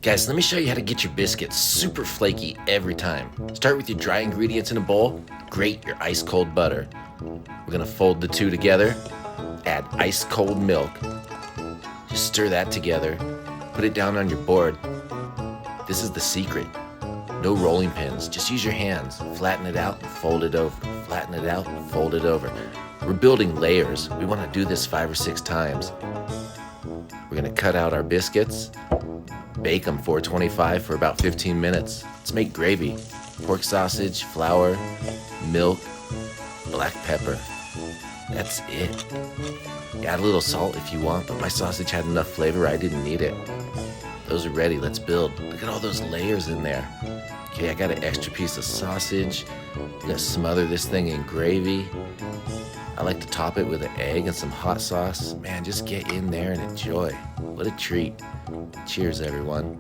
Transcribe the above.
Guys, let me show you how to get your biscuits super flaky every time. Start with your dry ingredients in a bowl. Grate your ice cold butter. We're gonna fold the two together. Add ice cold milk. Just stir that together. Put it down on your board. This is the secret. No rolling pins, just use your hands. Flatten it out and fold it over. Flatten it out and fold it over. We're building layers. We wanna do this 5 or 6 times. We're gonna cut out our biscuits. Bake them 425 for about 15 minutes. Let's make gravy. Pork sausage, flour, milk, black pepper. That's it. Add a little salt if you want, but my sausage had enough flavor I didn't need it. Those are ready, let's build. Look at all those layers in there. Okay, I got an extra piece of sausage. I'm gonna smother this thing in gravy. I like to top it with an egg and some hot sauce. Man, just get in there and enjoy. What a treat. Cheers, everyone.